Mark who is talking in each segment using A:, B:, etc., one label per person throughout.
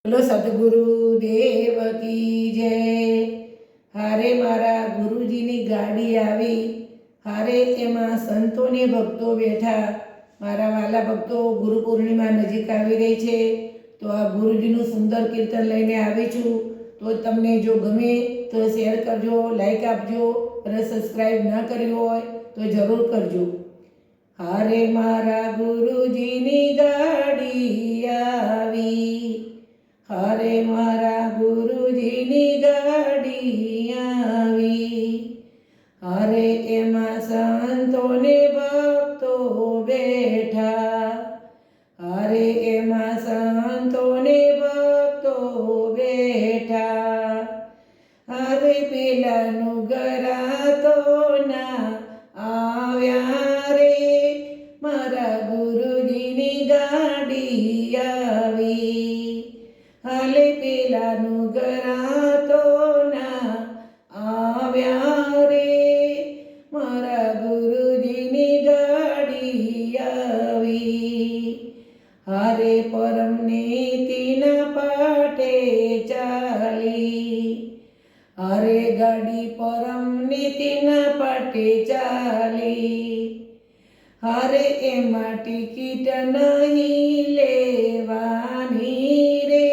A: બોલો સદગુરુ દેવ કી જય। હારે મારા ગુરુજીની ગાડી આવી, હારે એમાં સંતો ને ભક્તો બેઠા। મારા વાલા ભક્તો, ગુરુ પૂર્ણિમા નજીક આવી રહી છે, તો આ ગુરુજીનું સુંદર કીર્તન લઈને આવી છું। તો તમને જો ગમે તો શેર કરજો, લાઈક આપજો, અને સબસ્ક્રાઈબ ન કર્યું હોય તો જરૂર કરજો। હારે મારા ગુરુજીની ગાડી આવી, હારે મારા ગુરુજીની ગાડી આવી, હારે એમાં સંતો ને ભક્તો બેઠા, હારે એમાં સંતો ને ભક્તો બેઠા। હારે પેલાનું ગરાતો ના આવ્યા રે, મારા ગુરુજીની ગાડી આવી। હાલે પેલાનું ગરાતો ના આવ્યા રે, મારા ગુરુજીની ગાડી આવી। હારે પરમ નીતિના પાટે ચાલી, હારે ગાડી પરમ નીતિના પાટે ચાલી, હારે એમાં ટિકિટ નહીં લેવાની રે,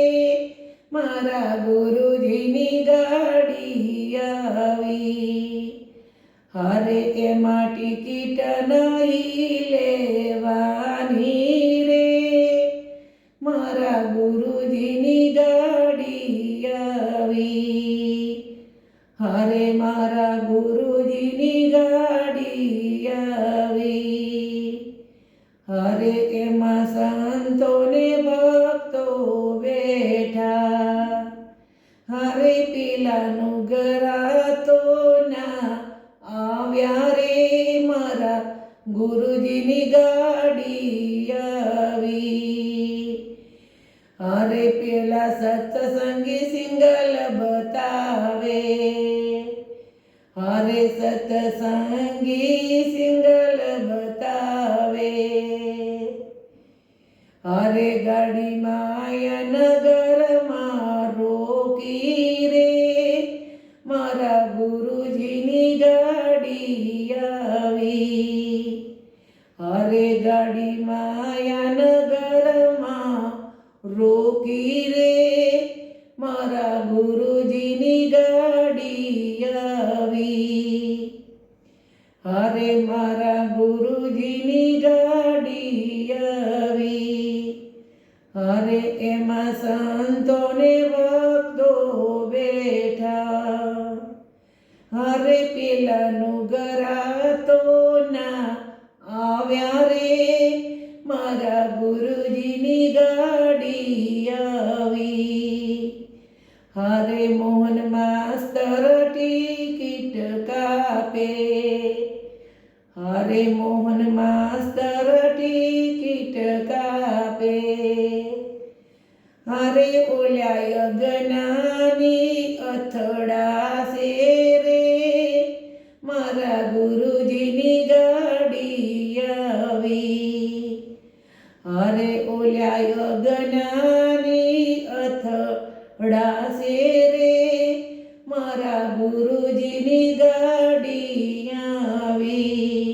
A: મારા ગુરુજીની ગાડી આવી। હારે એમાં ટિકિટ નહીં લેવાની રે, મારા ગુરુજીની ગાડી આવી। હારે મારા ગુરુજીની ગાડી આવી, હારે એમાં સંતો ને ભક્તો બેઠા, હારે પેલાનું ગરાતો ના આવ્યા રે, મારા ગુરુજીની ગાડી આવી। હારે પેલા સત્સંગી સિંગલ બતાવે, હારે સત્સંગી સિંગલ બતાવે, હારે ગાડી માયાનગરમાં રોકી રે, મારા ગુરુજીની ગાડી આવી। હારે ગાડી માયાનગરમાં રોકી રે, મારા ગુરુજીની ગાડી આવી। હારે મારા ગુરુજીની ગાડી આવી, હારે એમાં સંતો ને ભક્તો બેઠા, હારે પેલાનું ગરાતો ના આવ્યા રે, મારા ગુરુજીની ગાડી આવી। હારે મોહન માસ્તર ટિકિટ કાપે, હારે મોહન માસ્તર ટિકિટ કાપે, હારે ઓલ્યા યજ્ઞાની અથડાશે રે, મારા ગુરુજીની ગાડી આવી। હારે ઓલ્યા યજ્ઞાની અથડાશે રે, મારા ગુરુજીની ગાડી આવી।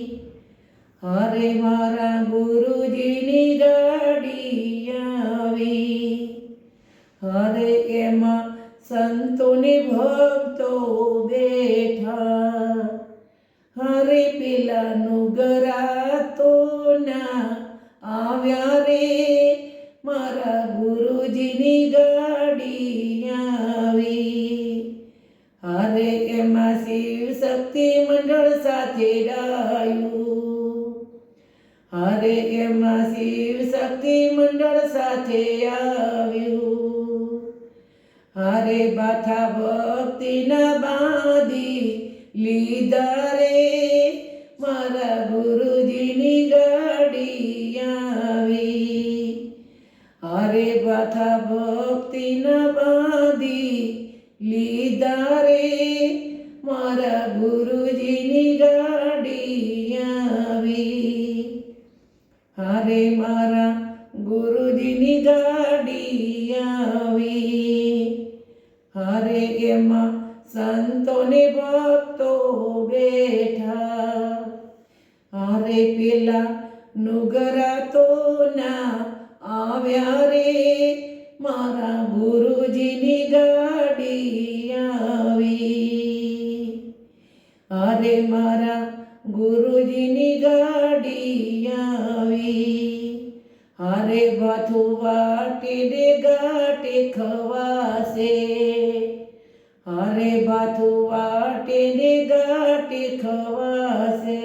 A: હારે મારા ગુરુજીની ગાડી આવી, હારે એમાં સંતો ને ભક્તો બેઠા, હારે પેલાનું ગરાતો ના આવ્યા રે, મારા ગુરુજીની ગાડી આવી। હારે એમાં શિવ શક્તિ મંડળ સાથે ડાયું, હારે એમાં શિવ શક્તિ મંડળ સાથે આવ્યું, હારે બાથા ભક્તિના બાંધી લીધા રે, મારા ગુરુજીની ગાડી આવી। હારે બાથા ભક્તિના બાંધી લીધા રે, મારા ગુરુજીની ગાડી આવી। હારે મારા ગુરુજીની ગાડી આવી। અરે એમાં સંતો ને ભક્તો બેઠા. અરે પેલા નુગરા તો ના આવ્યા રે, મારા ગુરુજીની ગાડી આવી. અરે મારા ગુરુજીની ગાડી આવી. અરે બાથું વાટે ને ગાટે ખવાશે. અરે બાથું વાટે ને ગાટે ખવાશે.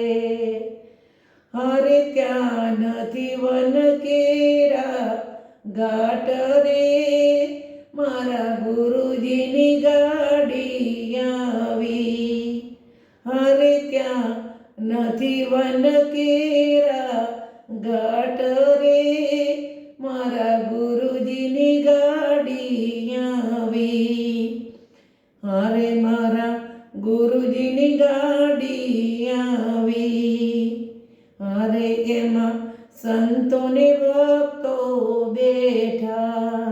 A: અરે ત્યાં નથી વન કેરા ઘાટ રે, મારા ગુરુજીની ગાડી આવી. અરે ત્યાં નથી વન કેરા ઘાટ રે, મારા ગુરુજીની ગાડી આવી. અરે મારા ગુરુજીની ગાડી આવી. અરે એમાં સંતો ને ભક્તો બેઠા.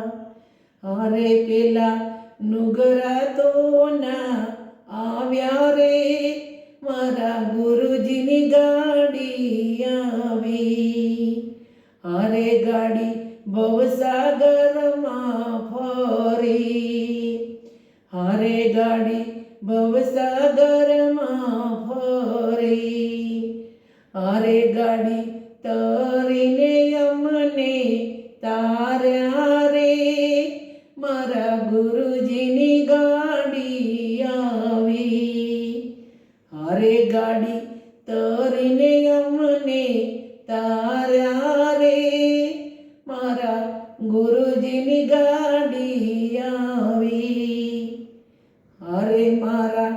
A: અરે પેલા નુગરા તો ના આવ્યા રે, મારા ગુરુજીની ગાડી આવી. અરે ગાડી ભવસાગરમાં ફરી. અરે ગાડી ભવસાગરમાં ફરી. અરે ગાડી તરીને અમને તાર્યા રે, મારા ગુરુજીની ગાડી આવી. અરે ગાડી તરીને અમને તાર્યા રે, મારા ગુરુજીની ગાડી આવી. અરે મારા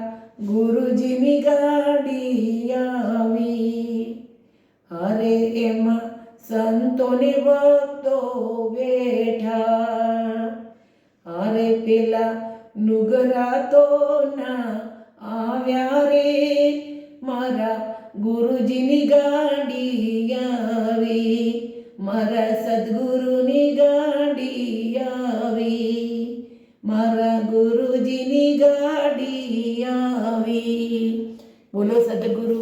A: ગુરુજીની ગાડી આવી. અરે એમાં સંતો ને ભક્તો બેઠા. અરે પેલા નુગરા તો ના આવ્યા રે, મારા ગુરુજીની ગાડી આવી. મારા સદગુરુની ગાડી આવી. મારા ગુરુજીની ગાડી આવી. બોલો સદગુરુ